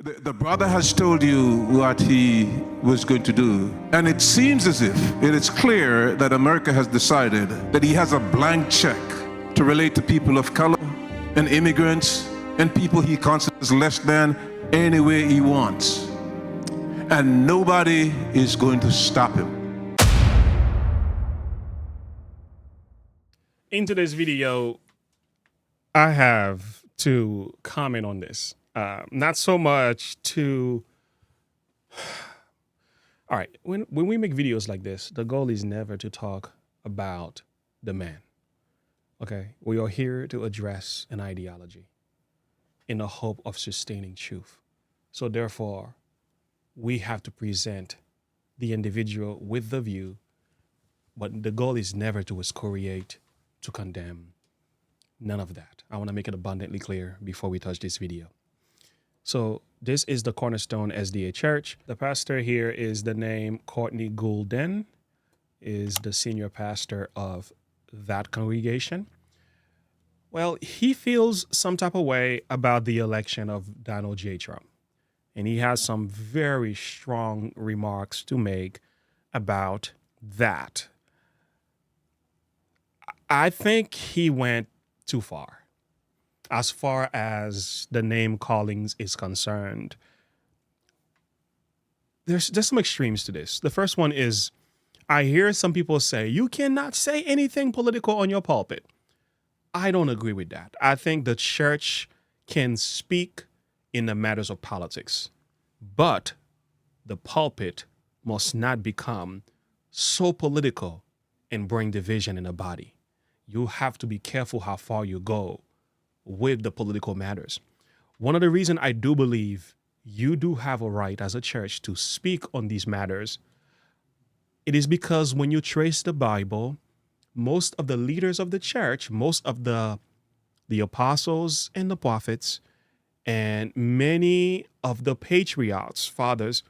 The brother has told you what he was going to do, and it seems as if it is clear that America has decided that he has a blank check to relate to people of color and immigrants and people he considers less than any way he wants. And nobody is going to stop him. In today's video, I have to comment on this. Not so much to... All right, when we make videos like this, the goal is never to talk about the man. Okay, we are here to address an ideology in the hope of sustaining truth. So therefore, we have to present the individual with the view, but the goal is never to excoriate, to condemn. None of that. I want to make it abundantly clear before we touch this video. So this is the Cornerstone SDA Church. The pastor here is the name Courtney Goulding, is the senior pastor of that congregation. Well, he feels some type of way about the election of Donald J. Trump. And he has some very strong remarks to make about that. I think he went too far as the name callings is concerned. There's some extremes to this. The first one is, I hear some people say, you cannot say anything political on your pulpit. I don't agree with that. I think the church can speak in the matters of politics, but the pulpit must not become so political and bring division in the body. You have to be careful how far you go with the political matters. One of the reasons I do believe you do have a right as a church to speak on these matters, it is because when you trace the Bible, most of the leaders of the church, most of the apostles and the prophets, and many of the patriarchs, fathers,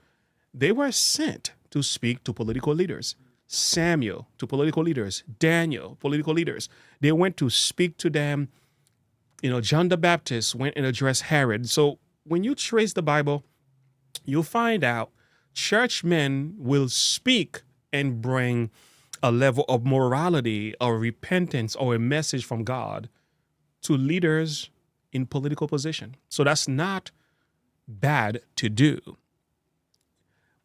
they were sent to speak to political leaders. Samuel to political leaders, Daniel, political leaders. They went to speak to them. John the Baptist went and addressed Herod. So when you trace the Bible, you'll find out churchmen will speak and bring a level of morality or repentance or a message from God to leaders in political position. So that's not bad to do.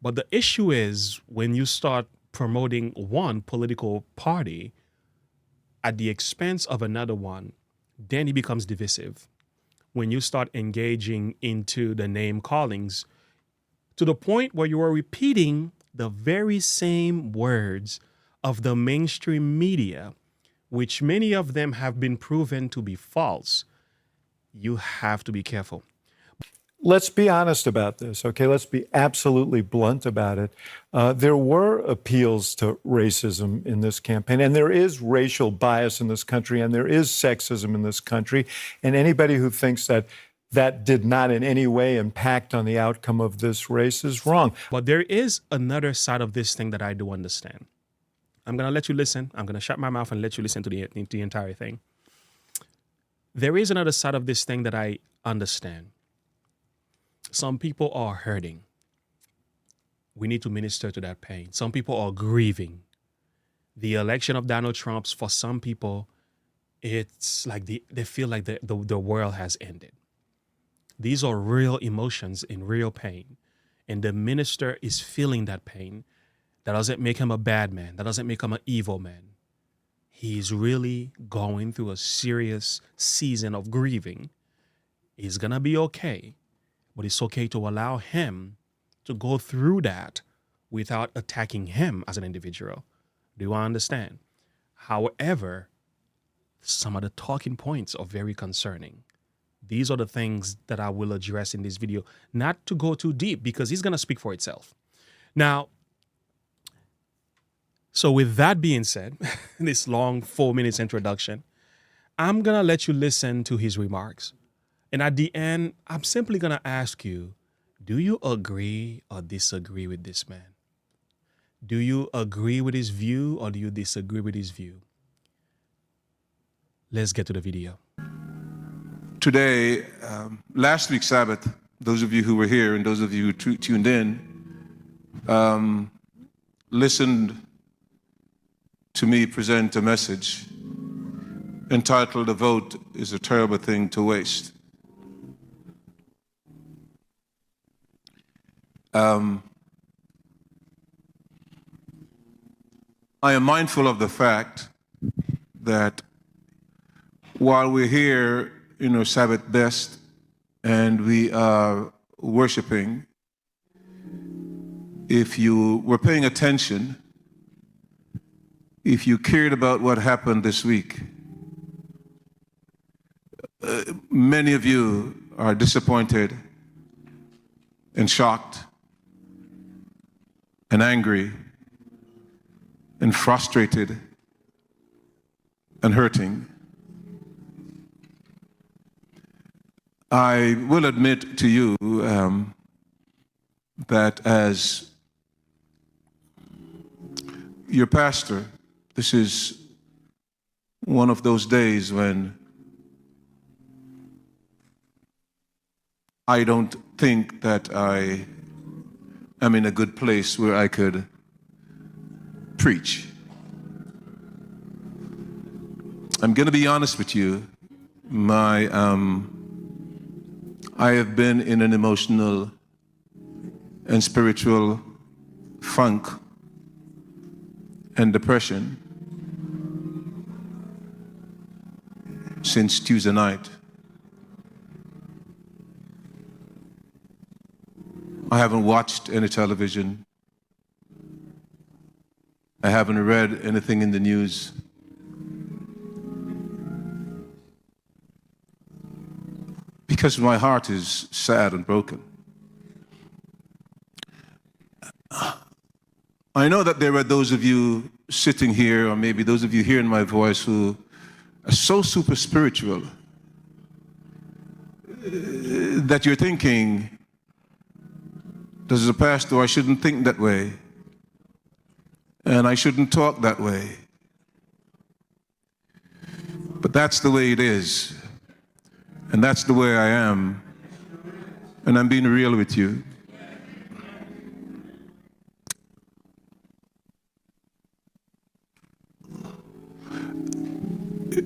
But the issue is when you start promoting one political party at the expense of another one, then it becomes divisive. When you start engaging into the name callings to the point where you are repeating the very same words of the mainstream media, which many of them have been proven to be false, you have to be careful. Let's be honest about this, okay? Let's be absolutely blunt about it. There were appeals to racism in this campaign, and there is racial bias in this country, and there is sexism in this country. And anybody who thinks that that did not in any way impact on the outcome of this race is wrong. But there is another side of this thing that I do understand. I'm going to let you listen. I'm going to shut my mouth and let you listen to the entire thing. There is another side of this thing that I understand. Some people are hurting. We need to minister to that pain. Some people are grieving. The election of Donald Trump, for some people, it's like they feel like the world has ended. These are real emotions and real pain. And the minister is feeling that pain. That doesn't make him a bad man. That doesn't make him an evil man. He's really going through a serious season of grieving. He's going to be okay. But it's okay to allow him to go through that without attacking him as an individual. Do I understand? However, some of the talking points are very concerning. These are the things that I will address in this video, not to go too deep because he's going to speak for itself. Now, so with that being said, this long 4 minutes introduction, I'm going to let you listen to his remarks. And at the end, I'm simply going to ask you, do you agree or disagree with this man? Do you agree with his view or do you disagree with his view? Let's get to the video. Today, last week's Sabbath, those of you who were here and those of you who tuned in, listened to me present a message entitled "A Vote is a Terrible Thing to Waste." I am mindful of the fact that while we're here in our Sabbath best and we are worshiping, if you were paying attention, if you cared about what happened this week, many of you are disappointed and shocked and angry and frustrated and hurting. I will admit to you that as your pastor, this is one of those days when I don't think that I am in a good place where I could preach. I'm going to be honest with you. I have been in an emotional and spiritual funk and depression since Tuesday night. I haven't watched any television. I haven't read anything in the news. Because my heart is sad and broken. I know that there are those of you sitting here, or maybe those of you hearing my voice, who are so super spiritual that you're thinking, as a pastor, I shouldn't think that way, and I shouldn't talk that way. But that's the way it is. And that's the way I am. And I'm being real with you.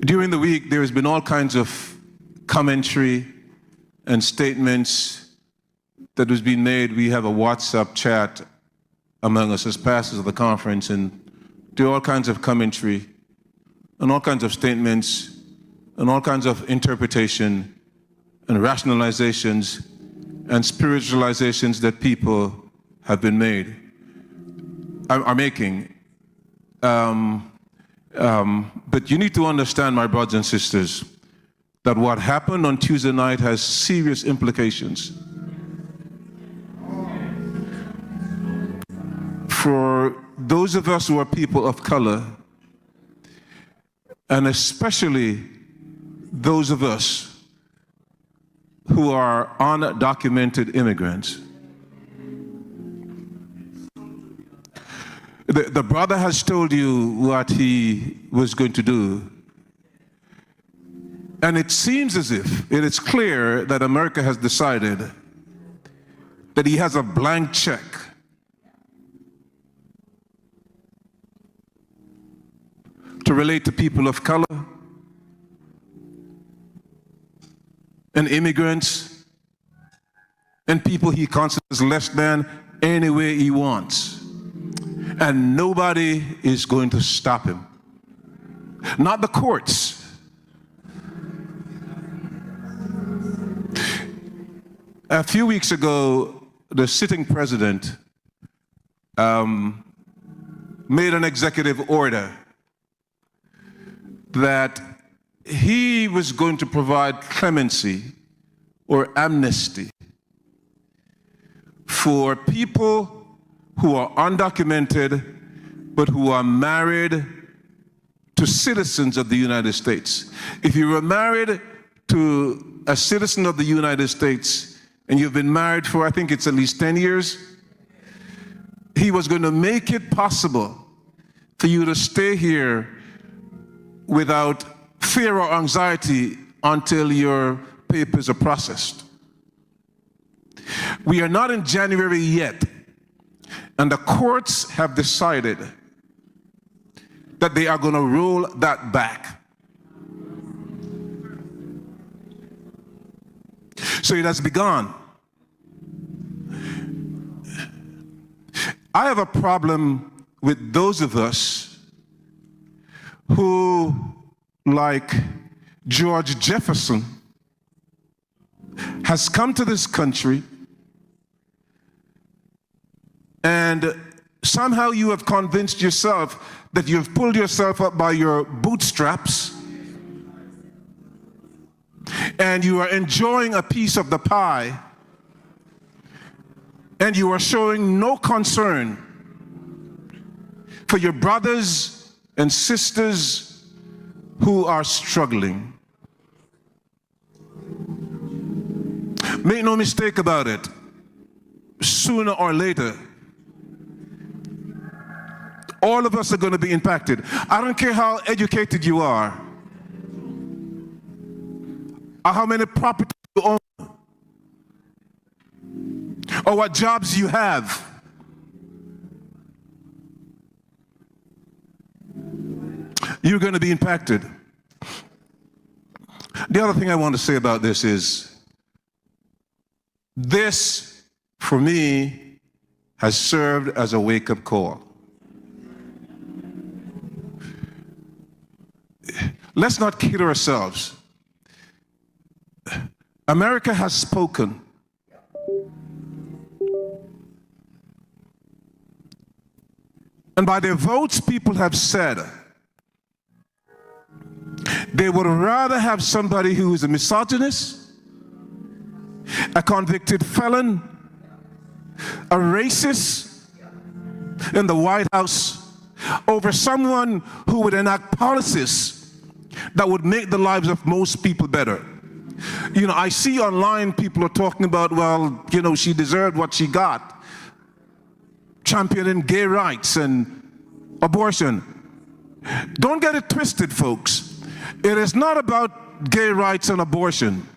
During the week, there has been all kinds of commentary and statements that was being made. We have a WhatsApp chat among us as pastors of the conference, and there are all kinds of commentary and all kinds of statements and all kinds of interpretation and rationalizations and spiritualizations that people have been are making. But you need to understand, my brothers and sisters, that what happened on Tuesday night has serious implications for those of us who are people of color, and especially those of us who are undocumented immigrants. The brother has told you what he was going to do. And it seems as if it is clear that America has decided that he has a blank check to relate to people of color and immigrants and people he considers less than any way he wants. And nobody is going to stop him. Not the courts. A few weeks ago, the sitting president made an executive order that he was going to provide clemency or amnesty for people who are undocumented but who are married to citizens of the United States. If you were married to a citizen of the United States and you've been married for, I think it's at least 10 years, he was going to make it possible for you to stay here without fear or anxiety until your papers are processed. We are not in January yet, and the courts have decided that they are going to roll that back. So it has begun. I have a problem with those of us who, like George Jefferson, has come to this country and somehow you have convinced yourself that you've pulled yourself up by your bootstraps and you are enjoying a piece of the pie and you are showing no concern for your brothers and sisters who are struggling. Make no mistake about it, sooner or later, all of us are going to be impacted. I don't care how educated you are, or how many properties you own, or what jobs you have. You're going to be impacted. The other thing I want to say about this is, this, for me, has served as a wake-up call. Let's not kid ourselves. America has spoken. And by their votes, people have said they would rather have somebody who is a misogynist, a convicted felon, a racist in the White House over someone who would enact policies that would make the lives of most people better. You know, I see online people are talking about, well, you know, she deserved what she got, championing gay rights and abortion. Don't get it twisted, folks. It is not about gay rights and abortion.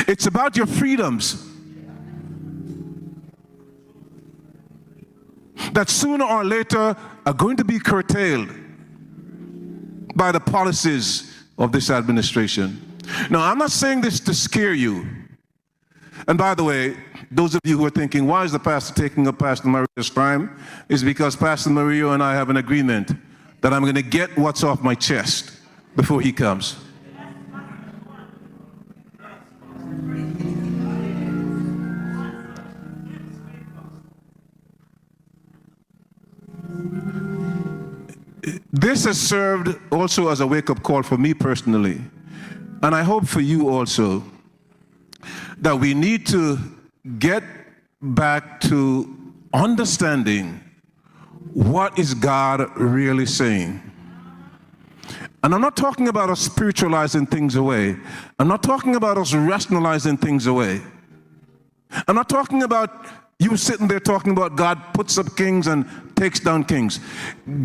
It's about your freedoms that sooner or later are going to be curtailed by the policies of this administration. Now, I'm not saying this to scare you. And by the way, those of you who are thinking, why is the pastor taking up Pastor Maria's time? Is because Pastor Maria and I have an agreement that I'm going to get what's off my chest before he comes. This has served also as a wake-up call for me personally, and I hope for you also, that we need to get back to understanding what is God really saying. And I'm not talking about us spiritualizing things away. I'm not talking about us rationalizing things away. I'm not talking about you sitting there talking about God puts up kings and takes down kings.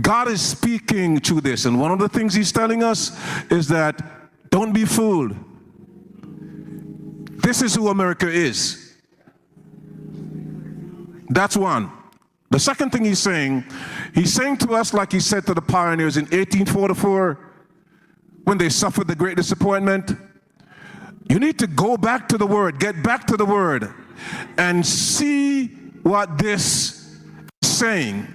God is speaking to this, and one of the things he's telling us is that don't be fooled. This is who America is. That's one. The second thing he's saying to us like he said to the pioneers in 1844 when they suffered the great disappointment, you need to go back to the Word, get back to the Word, and see what this is saying.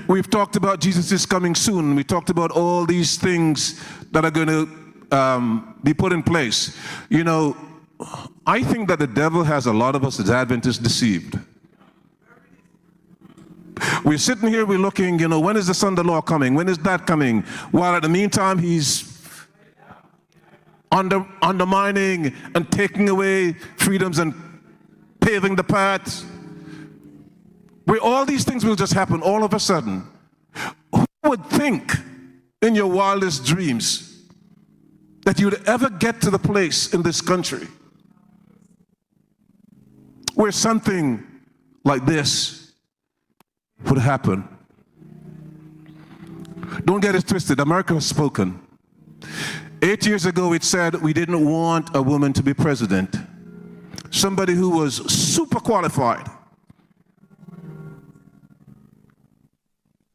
We've talked about Jesus is coming soon. We talked about all these things that are going to be put in place. You know, I think that the devil has a lot of us as Adventists deceived. We're sitting here, we're looking, you know, when is the Son of the Lord coming? When is that coming? While at the meantime, he's undermining and taking away freedoms and paving the paths. Where all these things will just happen all of a sudden. Who would think in your wildest dreams that you'd ever get to the place in this country where something like this would happen? Don't get it twisted. America has spoken. 8 years ago, it said we didn't want a woman to be president. Somebody who was super qualified.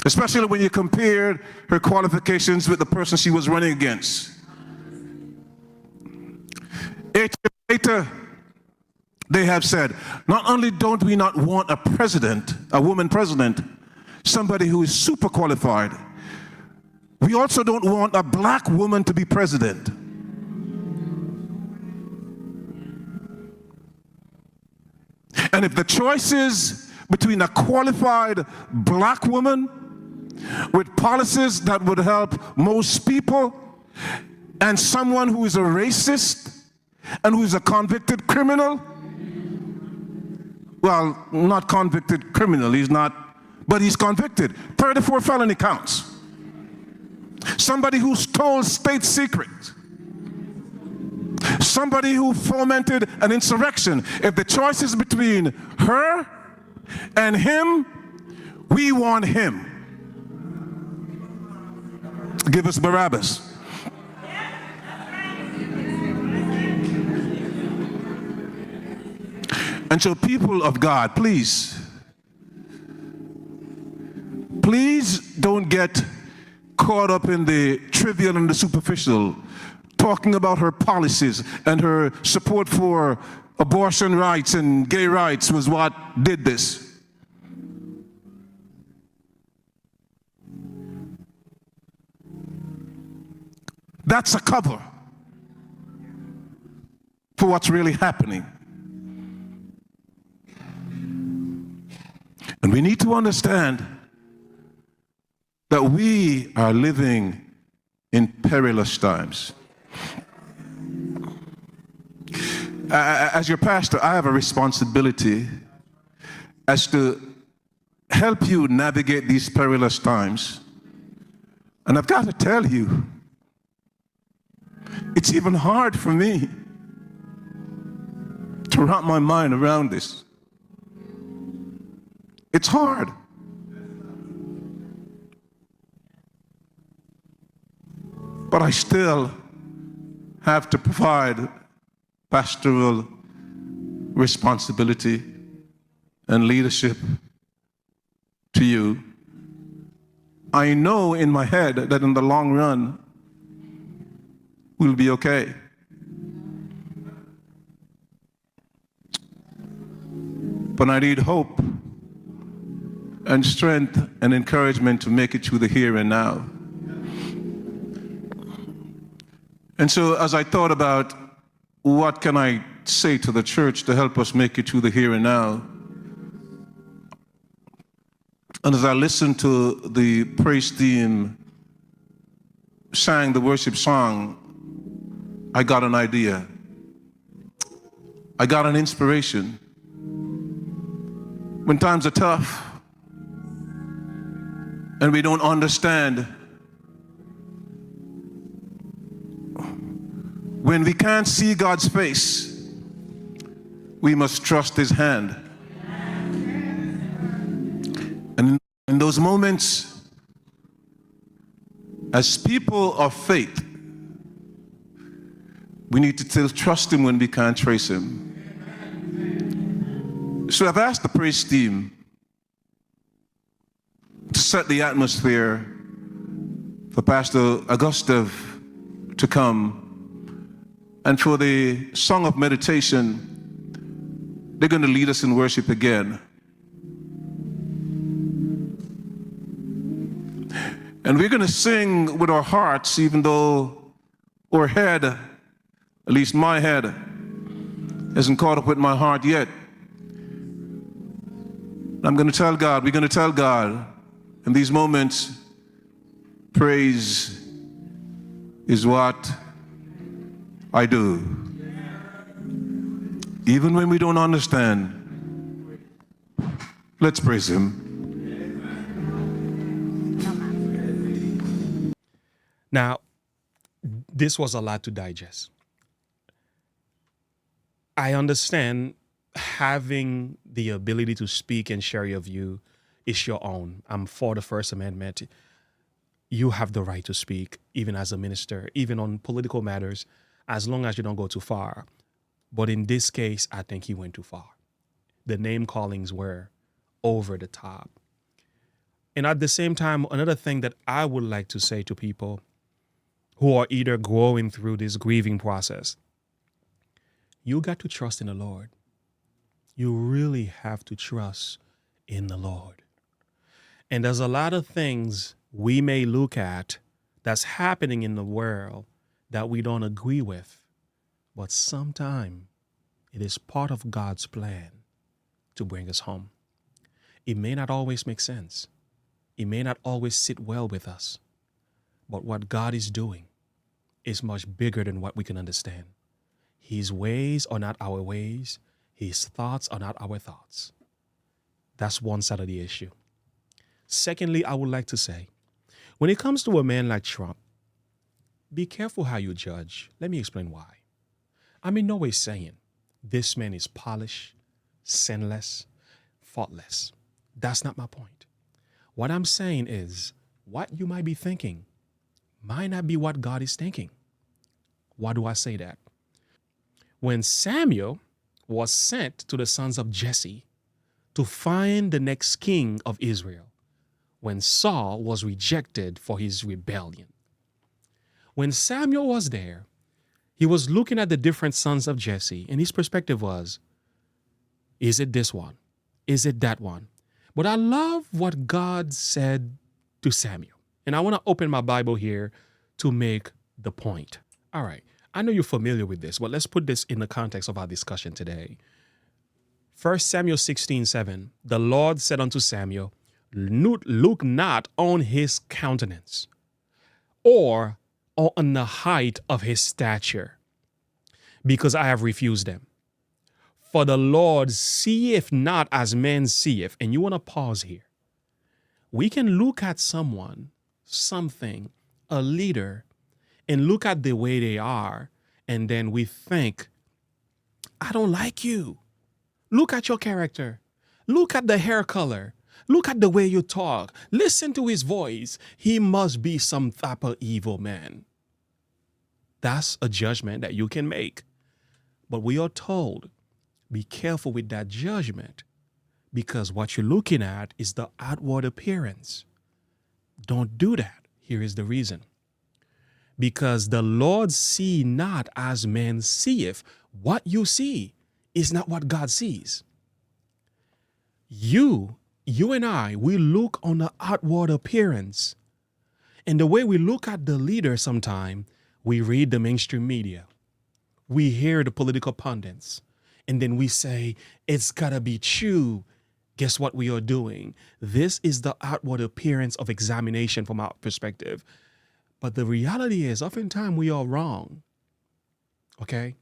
Especially when you compared her qualifications with the person she was running against. 8 years later, they have said, not only don't we not want a president, a woman president, somebody who is super qualified, we also don't want a black woman to be president. And if the choice is between a qualified black woman with policies that would help most people and someone who is a racist and who is a convicted criminal, well, not convicted criminal, he's not, but he's convicted. 34 felony counts. Somebody who stole state secrets. Somebody who fomented an insurrection. If the choice is between her and him, we want him. Give us Barabbas. And so, people of God, please don't get caught up in the trivial and the superficial, talking about her policies and her support for abortion rights and gay rights was what did this. That's a cover for what's really happening. And we need to understand that we are living in perilous times. As your pastor, I have a responsibility as to help you navigate these perilous times. And I've got to tell you, it's even hard for me to wrap my mind around this. It's hard. But I still have to provide pastoral responsibility and leadership to you. I know in my head that in the long run, we'll be okay. But I need hope and strength and encouragement to make it through the here and now. And so as I thought about what can I say to the church to help us make it through the here and now, and as I listened to the praise team sang the worship song, I got an idea. I got an inspiration. When times are tough and we don't understand, when we can't see God's face, we must trust His hand. And in those moments, as people of faith, we need to still trust Him when we can't trace Him. So I've asked the praise team to set the atmosphere for Pastor Augustave to come. And for the song of meditation, they're going to lead us in worship again. And we're going to sing with our hearts, even though our head, at least my head, hasn't caught up with my heart yet. I'm going to tell God, we're going to tell God, in these moments, praise is what I do. Even when we don't understand, let's praise Him. Now, this was a lot to digest. I understand having the ability to speak and share your view is your own. I'm for the First Amendment. you have the right to speak, even as a minister, even on political matters, as long as you don't go too far. But in this case, I think he went too far. The name callings were over the top. And at the same time, another thing that I would like to say to people who are either going through this grieving process, you got to trust in the Lord. You really have to trust in the Lord. And there's a lot of things we may look at that's happening in the world that we don't agree with, but sometimes it is part of God's plan to bring us home. It may not always make sense. It may not always sit well with us, but what God is doing is much bigger than what we can understand. His ways are not our ways. His thoughts are not our thoughts. That's one side of the issue. Secondly, I would like to say, when it comes to a man like Trump, be careful how you judge. Let me explain why. I'm in no way saying this man is polished, sinless, faultless. That's not my point. What I'm saying is what you might be thinking might not be what God is thinking. Why do I say that? When Samuel was sent to the sons of Jesse to find the next king of Israel, when Saul was rejected for his rebellion. When Samuel was there, he was looking at the different sons of Jesse, and his perspective was, is it this one? Is it that one? But I love what God said to Samuel. And I want to open my Bible here to make the point. All right, I know you're familiar with this, but let's put this in the context of our discussion today. 1 Samuel 16:7, the Lord said unto Samuel, look not on his countenance, or on the height of his stature, because I have refused them. For the Lord seeth not as men seeth. And you want to pause here. We can look at someone, something, a leader, and look at the way they are, and then we think, I don't like you. Look at your character. Look at the hair color. Look at the way you talk. Listen to his voice. He must be some type of evil man. That's a judgment that you can make. But we are told, be careful with that judgment, because what you're looking at is the outward appearance. Don't do that. Here is the reason. Because the Lord see not as man seeth. What you see is not what God sees. You and I, we look on the outward appearance. And the way we look at the leader sometime, we read the mainstream media. We hear the political pundits. And then we say, it's gotta be true. Guess what we are doing? This is the outward appearance of examination from our perspective. But the reality is, oftentimes we are wrong. Okay?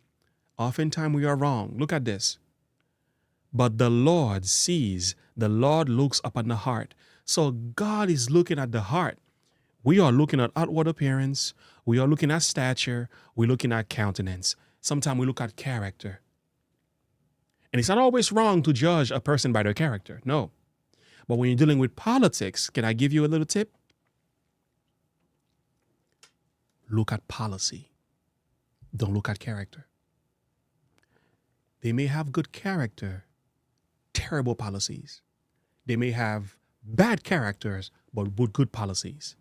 Oftentimes we are wrong. Look at this. But the Lord sees, the Lord looks upon the heart. So God is looking at the heart. We are looking at outward appearance. We are looking at stature. We're looking at countenance. Sometimes we look at character. And it's not always wrong to judge a person by their character. No. But when you're dealing with politics, can I give you a little tip? Look at policy. Don't look at character. They may have good character, terrible policies. They may have bad characters, but with good policies.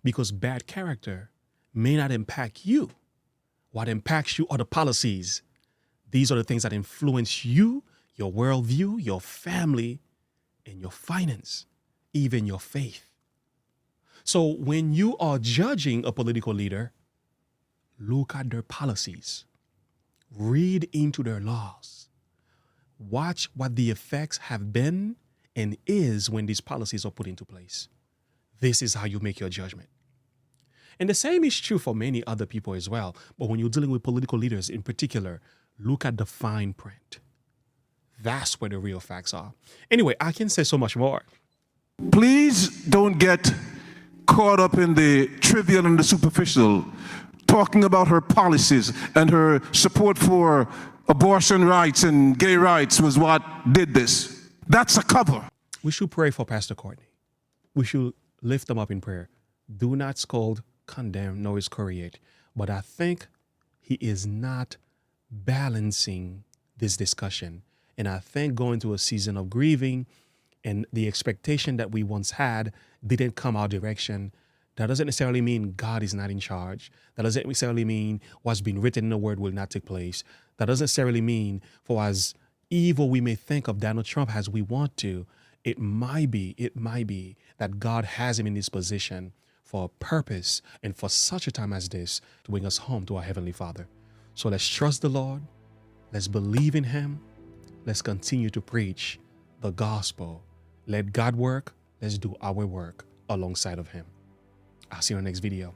Because bad character may not impact you. What impacts you are the policies. These are the things that influence you, your worldview, your family, and your finance, even your faith. So when you are judging a political leader, look at their policies. Read into their laws. Watch what the effects have been and is when these policies are put into place. This is how you make your judgment. And the same is true for many other people as well. But when you're dealing with political leaders in particular, look at the fine print. That's where the real facts are. Anyway, I can say so much more. Please don't get caught up in the trivial and the superficial, talking about her policies and her support for abortion rights and gay rights was what did this. That's a cover. We should pray for Pastor Courtney. We should lift them up in prayer. do not scold, condemn, nor excoriate. But I think he is not balancing this discussion. And I think going through a season of grieving and the expectation that we once had didn't come our direction, that doesn't necessarily mean God is not in charge. That doesn't necessarily mean what's been written in the word will not take place. That doesn't necessarily mean for as evil we may think of Donald Trump as we want to, it might be that God has him in this position for a purpose and for such a time as this to bring us home to our Heavenly Father. So let's trust the Lord. Let's believe in him. Let's continue to preach the gospel. Let God work. Let's do our work alongside of him. I'll see you in the next video.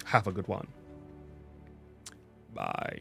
Have a good one. Bye.